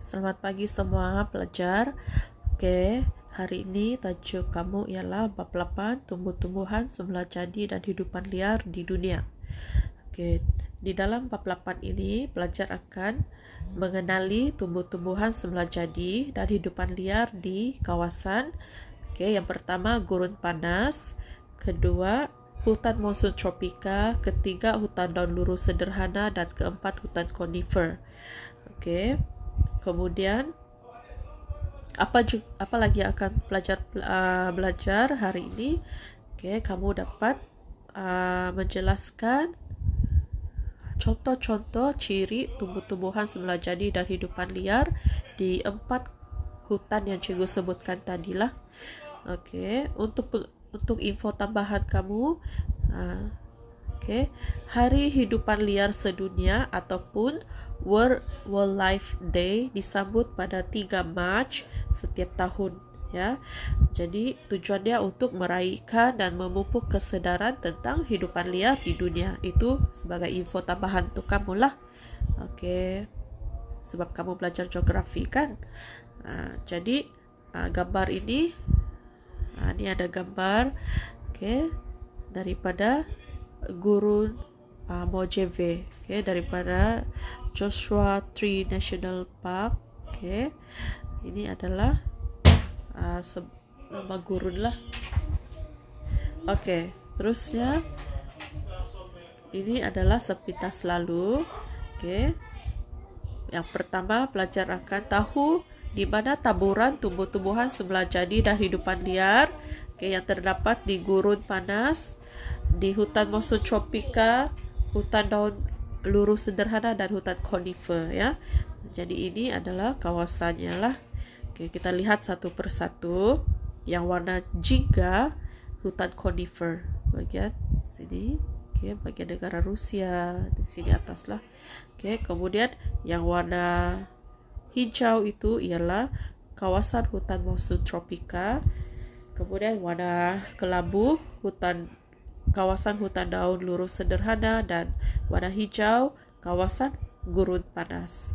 Selamat pagi semua pelajar. Oke, hari ini tajuk kamu ialah bab 8 tumbuh-tumbuhan semula jadi dan hidupan liar di dunia. Oke, di dalam bab 8 ini pelajar akan mengenali tumbuh-tumbuhan semula jadi dan hidupan liar di kawasan. Oke, yang pertama gurun panas, kedua hutan monsun tropika, ketiga hutan daun lurus sederhana, dan keempat hutan konifer. Oke. Kemudian apa lagi akan belajar hari ini? Oke, kamu dapat menjelaskan contoh-contoh ciri tumbuh-tumbuhan semula jadi dan hidupan liar di 4 hutan yang cikgu sebutkan tadilah. Oke, untuk info tambahan kamu, Hari Hidupan Liar Sedunia ataupun World Wildlife Day disambut pada 3 Mac setiap tahun, ya. Jadi tujuannya untuk meraihkan dan memupuk kesedaran tentang hidupan liar di dunia. Itu sebagai info tambahan untuk kamu lah. Sebab kamu belajar geografi kan. Jadi gambar ini ada gambar daripada gurun Mojave, daripada Joshua Tree National Park. Ini adalah nama gurun lah. Terusnya ini adalah sepintas lalu. Yang pertama, pelajar akan tahu di mana taburan tumbuh-tumbuhan semula jadi dan hidupan liar yang terdapat di gurun panas, di hutan monsun tropika, hutan daun lurus sederhana, dan hutan konifer, ya. Jadi ini adalah kawasannya lah. Kita lihat satu persatu. Yang warna jingga hutan konifer bagian sini, bagian negara Rusia di sini atas lah. Kemudian yang warna hijau itu ialah kawasan hutan monsun tropika. Kemudian warna kelabu kawasan hutan daun lurus sederhana, dan warna hijau kawasan gurun panas.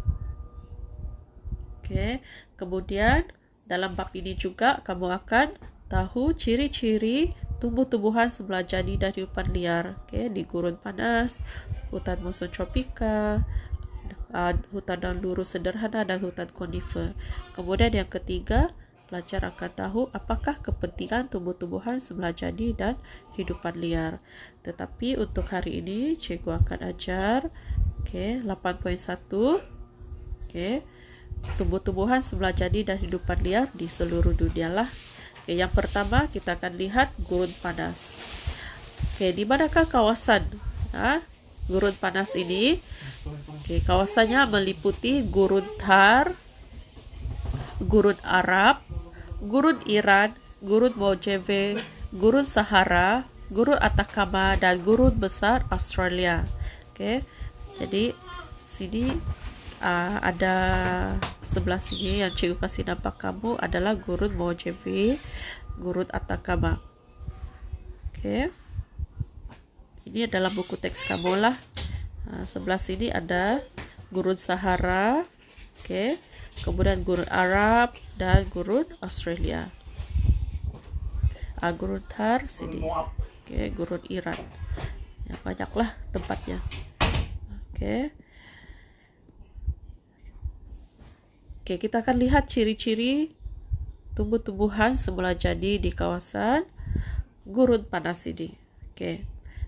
Kemudian dalam bab ini juga kamu akan tahu ciri-ciri tumbuh-tumbuhan semula jadi dan hidupan liar di gurun panas, hutan monsun tropika, hutan daun lurus sederhana, dan hutan konifer. Kemudian yang ketiga, pelajar akan tahu apakah kepentingan tumbuh-tumbuhan semula jadi dan hidupan liar. Tetapi untuk hari ini cikgu akan ajar 8.1 tumbuh-tumbuhan semula jadi dan hidupan liar di seluruh dunia lah. Yang pertama kita akan lihat gurun panas. Di manakah kawasan gurun panas ini? Kawasannya meliputi gurun Thar, gurun Arab, gurun Iran, gurun Mojave, gurun Sahara, gurun Atacama, dan gurun besar Australia. Jadi sini ada sebelah sini yang cikgu kasih nampak kamu adalah gurun Mojave, gurun Atacama. Ini adalah buku teks kamu lah. Sebelah sini ada gurun Sahara, kemudian gurun Arab, dan gurun Australia. Gurun Thar sini, gurun Iran. Ya, banyaklah tempatnya. Kita akan lihat ciri-ciri tumbuh-tumbuhan semula jadi di kawasan gurun panas ini.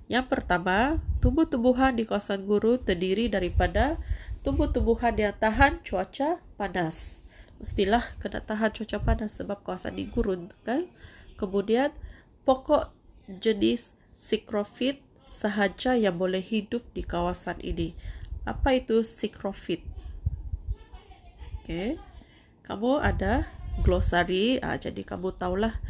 Yang pertama, tumbuh-tumbuhan di kawasan gurun terdiri daripada tumbuh-tumbuhan yang tahan cuaca panas. Mestilah kena tahan cuaca panas sebab kawasan ini gurun, kan? Kemudian pokok jenis sikrofit sahaja yang boleh hidup di kawasan ini. Apa itu sikrofit? Kamu ada glosari, jadi kamu tahulah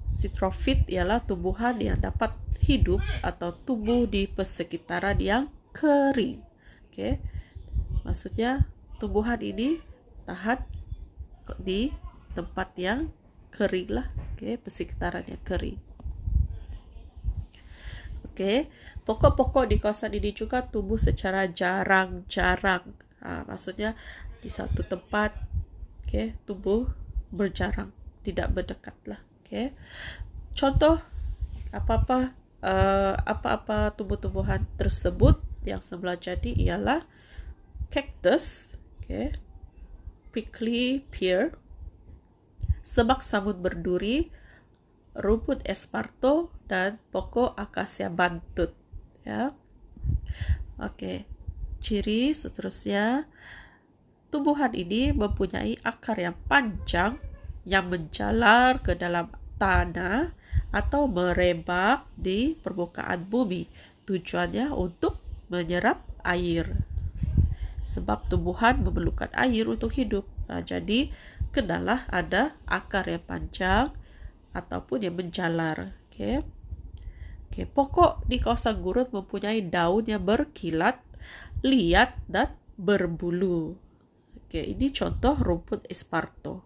sikrofit ialah tumbuhan yang dapat hidup atau tumbuh di persekitaran yang kering. Maksudnya tumbuhan ini tahan di tempat yang kering lah, persekitaran yang kering. Pokok-pokok di kawasan ini juga tumbuh secara jarang-jarang. Maksudnya di satu tempat. Tumbuh berjarang, tidak berdekat lah. Contoh apa-apa tumbuh-tumbuhan tersebut yang sebelah jadi ialah cactus, prickly pear, semak samut berduri, rumput esparto, dan pokok akasia bantut. Ciri seterusnya, tumbuhan ini mempunyai akar yang panjang yang menjalar ke dalam tanah atau merebak di permukaan bumi. Tujuannya untuk menyerap air. Sebab tumbuhan memerlukan air untuk hidup. Jadi kenalah ada akar yang panjang ataupun yang menjalar. Pokok di kawasan gurun mempunyai daun yang berkilat, liat, dan berbulu. Ini contoh rumput esparto.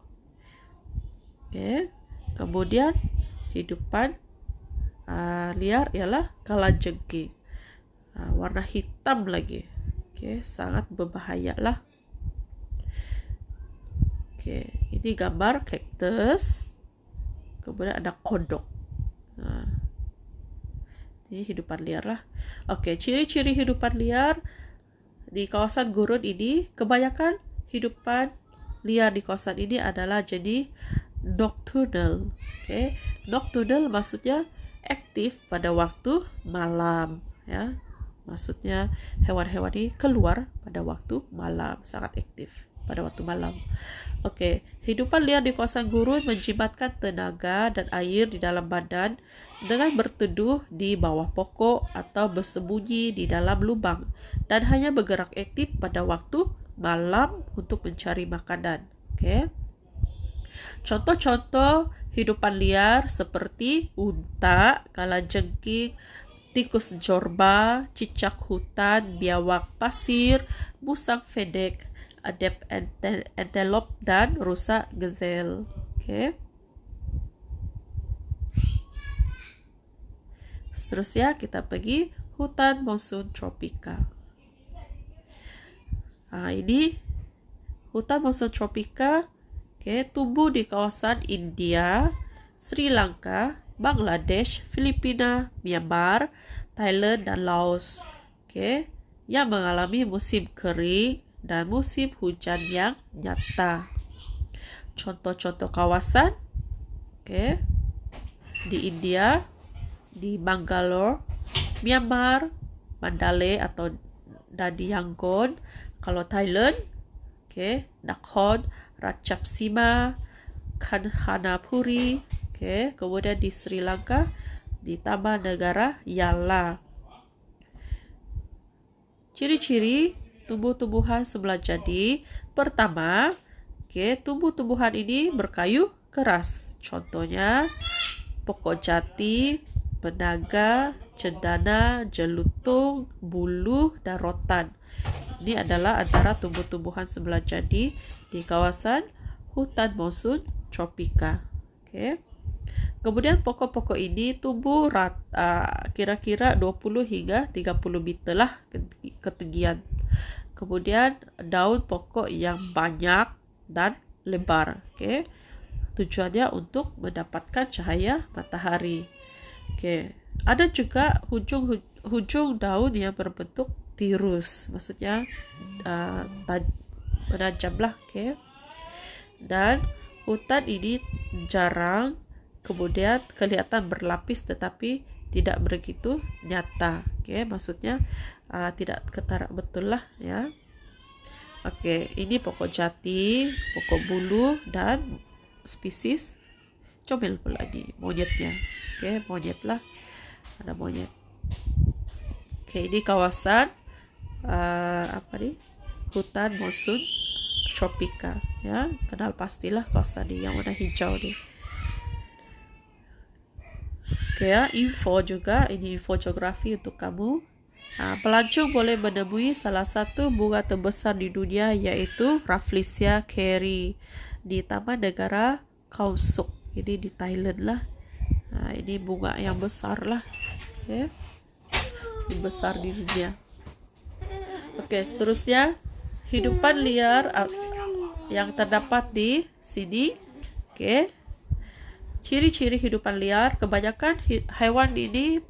Kemudian hidupan liar ialah kalajengking. Warna hitam lagi. Sangat berbahaya lah. Ini gambar cactus. Kemudian ada kodok. Ini hidupan liar lah. Ciri-ciri hidupan liar di kawasan gurun ini, kebanyakan hidupan liar di kawasan ini adalah jadi nocturnal. Nocturnal maksudnya aktif pada waktu malam. Maksudnya hewan-hewan ini keluar pada waktu malam, sangat aktif pada waktu malam. Hidupan liar di kawasan gurun menjimatkan tenaga dan air di dalam badan dengan berteduh di bawah pokok atau bersembunyi di dalam lubang, dan hanya bergerak aktif pada waktu malam untuk mencari makanan. Contoh-contoh hidupan liar seperti unta, kalajengking, tikus jorba, cicak hutan, biawak pasir, musang fedek, adep antelope, dan rusa gazelle. Seterusnya kita pergi hutan monsun tropika. Ini hutan monsun tropika tumbuh di kawasan India, Sri Lanka, Bangladesh, Filipina, Myanmar, Thailand, dan Laos. Yang mengalami musim kering dan musim hujan yang nyata. Contoh-contoh kawasan di India, di Bangalore, Myanmar, Mandalay atau Dadi Yangon. Kalau Thailand, Nakhon Ratchasima, Kanchanaburi. Kemudian di Sri Lanka, di Taman Negara Yala. Ciri-ciri tumbuh-tumbuhan sebelah jadi. Pertama, tumbuh-tumbuhan ini berkayu keras. Contohnya pokok jati, penaga, cendana, jelutung, buluh, dan rotan. Ini adalah antara tumbuh-tumbuhan sebelah jadi di kawasan hutan monsun tropika. Kemudian pokok-pokok ini tumbuh kira-kira 20 hingga 30 meter lah ketinggian. Kemudian daun pokok yang banyak dan lebar. Tujuannya untuk mendapatkan cahaya matahari. Ada juga hujung daun yang berbentuk tirus, maksudnya menajam lah. Dan hutan ini jarang kemudian kelihatan berlapis tetapi tidak begitu nyata. Maksudnya tidak ketara betul lah ya. Ini pokok jati, pokok bulu, dan spesies comel pula di monyetnya. Monyet lah, ada monyet. Ini kawasan hutan monsun tropika ya. Kenal pastilah kawasan ini yang warna hijau nih. Info juga, ini info geografi untuk kamu. Pelancong boleh menemui salah satu bunga terbesar di dunia, yaitu Rafflesia Kerri di Taman Negara Khao Sok. Ini di Thailand lah. Ini bunga yang besar lah. Besar di dunia. Seterusnya hidupan liar yang terdapat di sini. Oke. Ciri-ciri hidupan liar, kebanyakan haiwan ini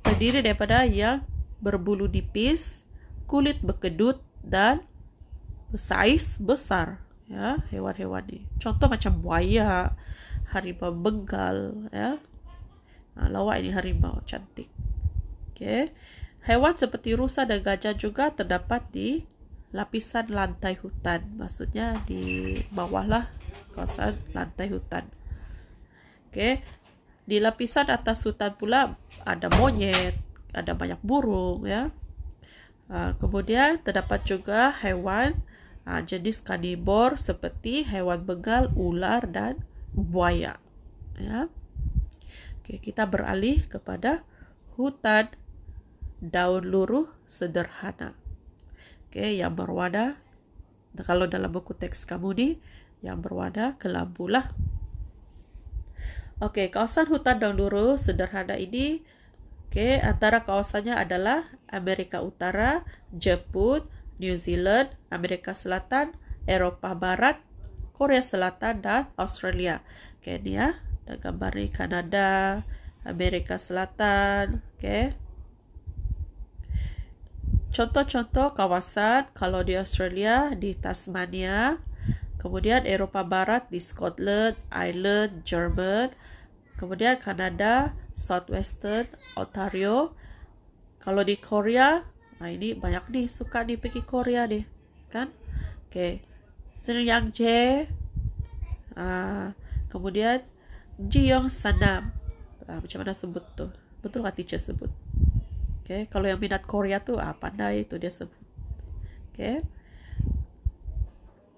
terdiri daripada yang berbulu nipis, kulit berkedut, dan bersaiz besar. Ya, hewan-hewan ini. Contoh macam buaya, harimau Bengal, ya. Lawak ini harimau cantik. Okay. Hewan seperti rusa dan gajah juga terdapat di lapisan lantai hutan. Maksudnya di bawah lah kawasan lantai hutan. Okay. Di lapisan atas hutan pula ada monyet, ada banyak burung, ya. Kemudian terdapat juga hewan jenis karnivor seperti hewan begal, ular, dan buaya. Ya. Oke, kita beralih kepada hutan daun luruh sederhana. Oke, yang berwarna, kalau dalam buku teks kamu nih, yang berwarna kelambu lah. Oke, kawasan hutan daun luruh sederhana ini, oke, antara kawasannya adalah Amerika Utara, Jepun, New Zealand, Amerika Selatan, Eropah Barat, Korea Selatan, dan Australia. Oke, ini ya, ada gambar di Kanada, Amerika Selatan. Oke. Contoh-contoh kawasan, kalau di Australia, di Tasmania, kemudian Eropah Barat di Scotland, Ireland, Jerman, kemudian Kanada, Southwestern, Ontario. Kalau di Korea, ini banyak nih, suka nih pergi Korea nih, kan? Oke, Senyangje, kemudian Gyeongsanam. Macam mana sebut tuh? Betul nggak teacher sebut? Oke, kalau yang minat Korea tuh pandai itu dia sebut. Oke.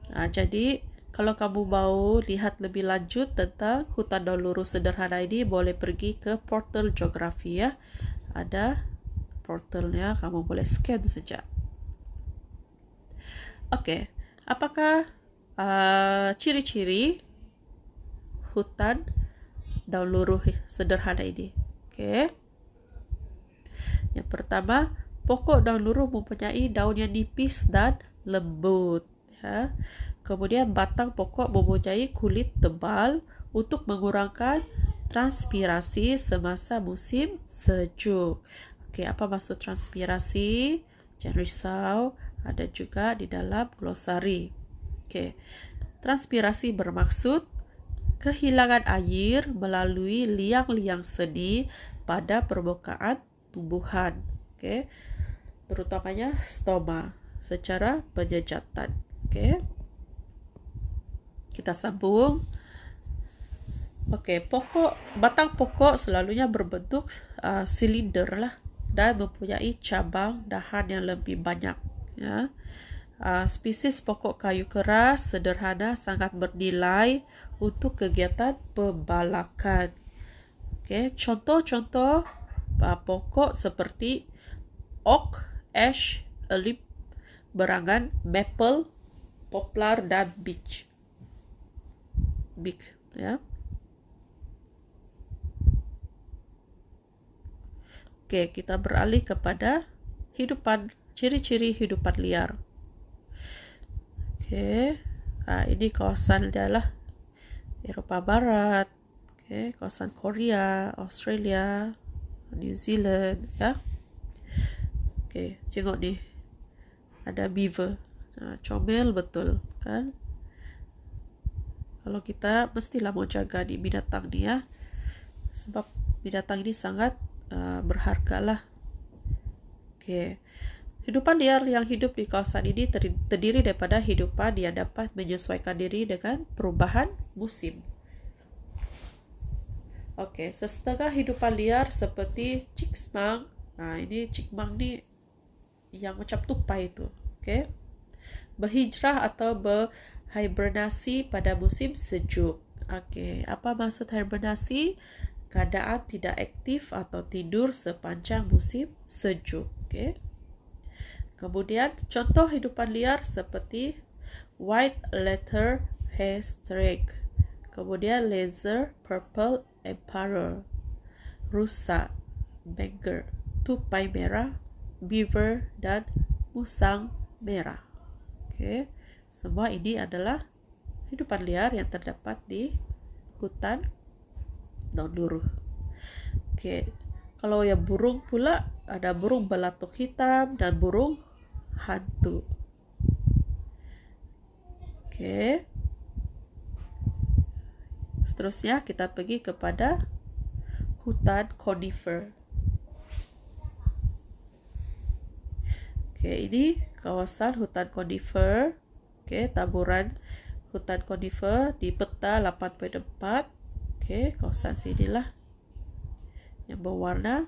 Jadi kalau kamu mau lihat lebih lanjut tentang hutan daun luruh sederhana ini, boleh pergi ke portal geografi ya. Ada portalnya, kamu boleh scan saja. Oke, apakah ciri-ciri hutan daun luruh sederhana ini? Oke. Yang pertama, pokok daun luruh mempunyai daun yang nipis dan lembut. Ya. Kemudian batang pokok mempunyai kulit tebal untuk mengurangkan transpirasi semasa musim sejuk. Oke, apa maksud transpirasi? Jangan risau, ada juga di dalam glosari. Oke, transpirasi bermaksud kehilangan air melalui liang-liang seni pada permukaan tumbuhan, oke, terutamanya stoma secara penjejatan. Oke, kita sambung. Oke, batang pokok selalunya berbentuk silinder lah dan mempunyai cabang dahan yang lebih banyak. Ya. Spesies pokok kayu keras sederhana sangat bernilai untuk kegiatan pembalakan. Oke, contoh-contoh pokok seperti oak, ash, elip, berangan, maple, poplar, dan beech. Ya. Oke, kita beralih kepada ciri-ciri hidupan liar. Oke, ini kawasan adalah Eropah Barat, oke, kawasan Korea, Australia, New Zealand, ya. Oke, tengok nih, ada beaver, comel betul, kan? Kalau kita mestilah mau jaga di binatang nih ya, sebab binatang ini sangat berharga lah. Oke, hidupan liar yang hidup di kawasan ini terdiri daripada hidupan yang dapat menyesuaikan diri dengan perubahan musim. Oke, setengah hidupan liar seperti chipmunk. Ini chipmunk nih yang macam tupai itu. Oke. Berhijrah atau berhibernasi pada musim sejuk. Oke, apa maksud hibernasi? Keadaan tidak aktif atau tidur sepanjang musim sejuk. Oke. Kemudian contoh hidupan liar seperti white letter haystack. Kemudian laser purple emperor, rusa, beaver, tupai merah, beaver, dan musang merah. Oke, semua ini adalah hidupan liar yang terdapat di hutan non-luruh. Oke, kalau yang burung pula ada burung belatuk hitam dan burung hantu. Oke. Seterusnya kita pergi kepada hutan conifer. Oke, ini kawasan hutan conifer. Oke, taburan hutan conifer di peta 8.4. Oke, kawasan sinilah yang berwarna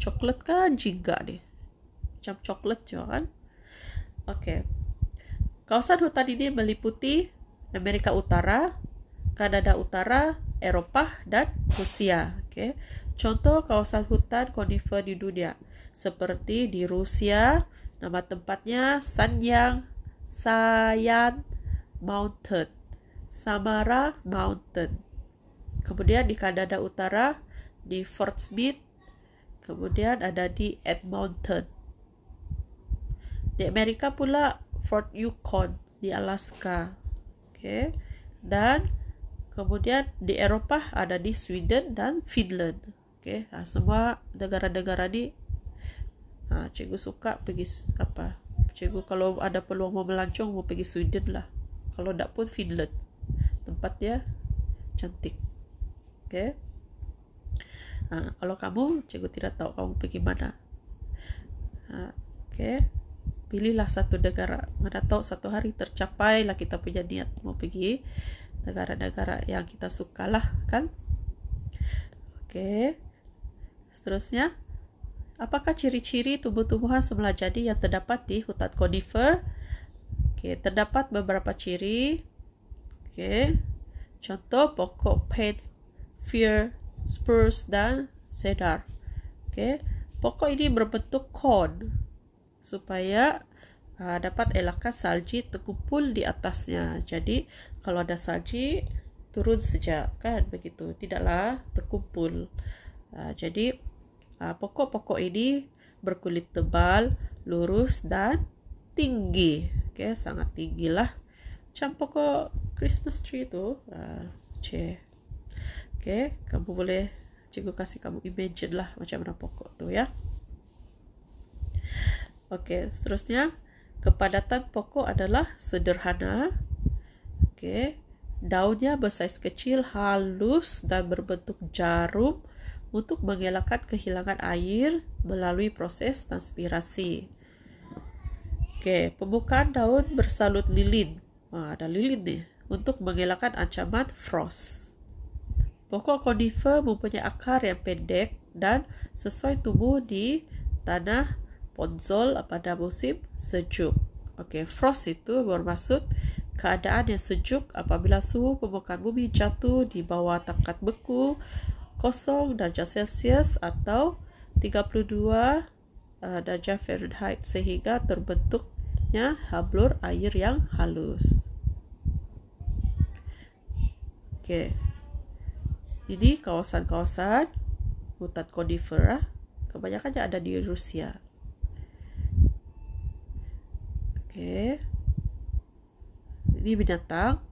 coklat kan jingga nih. Macam coklat juga kan. Oke. Kawasan hutan ini meliputi Amerika Utara, Kanada Utara, Eropah, dan Rusia. Oke. Contoh kawasan hutan conifer di dunia seperti di Rusia, nama tempatnya Sanyang Sayan Mountain, Samara Mountain. Kemudian di Kanada Utara di Fort Smith, kemudian ada di Edmonton. Di Amerika pula Fort Yukon di Alaska. Oke. Dan kemudian di Eropah ada di Sweden dan Finland. Oke. Semua negara-negara ini cikgu suka pergi cikgu kalau ada peluang mau melancong mau pergi Sweden lah. Kalau tidak pun Finland. Tempatnya cantik. Oke. Kalau kamu, cikgu tidak tahu kamu pergi mana. Oke. Pilihlah satu negara. Mana tahu satu hari tercapai lah kita punya niat mau pergi negara-negara yang kita suka lah, kan? Oke. Seterusnya, apakah ciri-ciri tumbuh-tumbuhan semelajadi yang terdapat di hutan conifer? Oke, terdapat beberapa ciri. Oke. Contoh pokok pine, fir, spruce, dan cedar. Oke. Pokok ini berbentuk cone supaya dapat elakkan salji terkumpul di atasnya. Jadi kalau ada salji turun saja, kan begitu, tidaklah terkumpul. Jadi pokok-pokok ini berkulit tebal, lurus, dan tinggi. Oke, sangat tinggi lah. Macam pokok Christmas tree itu. Oke, kamu boleh, cikgu kasih kamu imagine lah macam mana pokok tu ya. Oke, seterusnya kepadatan pokok adalah sederhana. Oke, daunnya bersaiz kecil, halus, dan berbentuk jarum untuk mengelakkan kehilangan air melalui proses transpirasi. Oke, pembukaan daun bersalut lilin. Ada lilin nih untuk mengelakkan ancaman frost. Pokok conifer mempunyai akar yang pendek dan sesuai tumbuh di tanah ponzol pada musim sejuk. Oke, frost itu bermaksud keadaan yang sejuk apabila suhu permukaan bumi jatuh di bawah tingkat beku 0 darjah Celcius atau 32 darjah Fahrenheit sehingga terbentuknya hablur air yang halus. Oke. Ini kawasan-kawasan hutan conifer, kebanyakannya ada di Rusia. Oke. Ini binatang.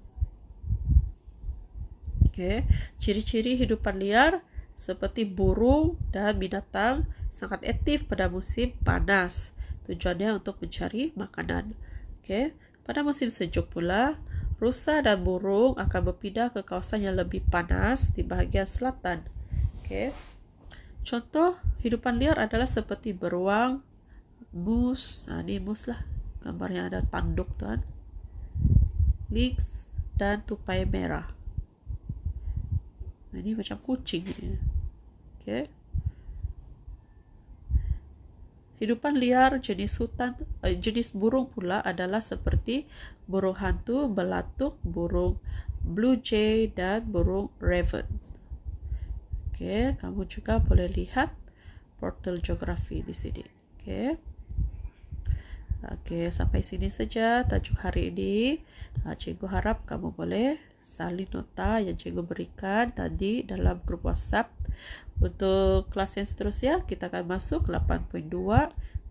Oke. Ciri-ciri hidupan liar seperti burung dan binatang sangat aktif pada musim panas. Tujuannya untuk mencari makanan. Oke. Pada musim sejuk pula, rusa dan burung akan berpindah ke kawasan yang lebih panas di bahagian selatan. Oke. Contoh hidupan liar adalah seperti beruang, mus, ini mus lah. Gambarnya ada tanduk tuan, lynx, dan tupai merah. Ini macam kucing ini. Okay. Hidupan liar jenis jenis burung pula adalah seperti burung hantu, belatuk, burung blue jay, dan burung raven. Okay, kamu juga boleh lihat portal geografi di sini. Okay. Oke, sampai sini saja tajuk hari ini. Cikgu harap kamu boleh salin nota yang cikgu berikan tadi dalam grup WhatsApp. Untuk kelas yang seterusnya, kita akan masuk 8.2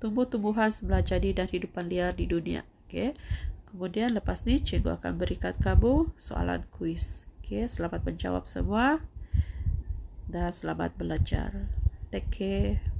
tumbuh-tumbuhan sebelah jadi dan hidupan liar di dunia. Oke. Kemudian lepas ni cikgu akan berikan kamu soalan kuis. Oke, selamat menjawab semua dan selamat belajar. Take care.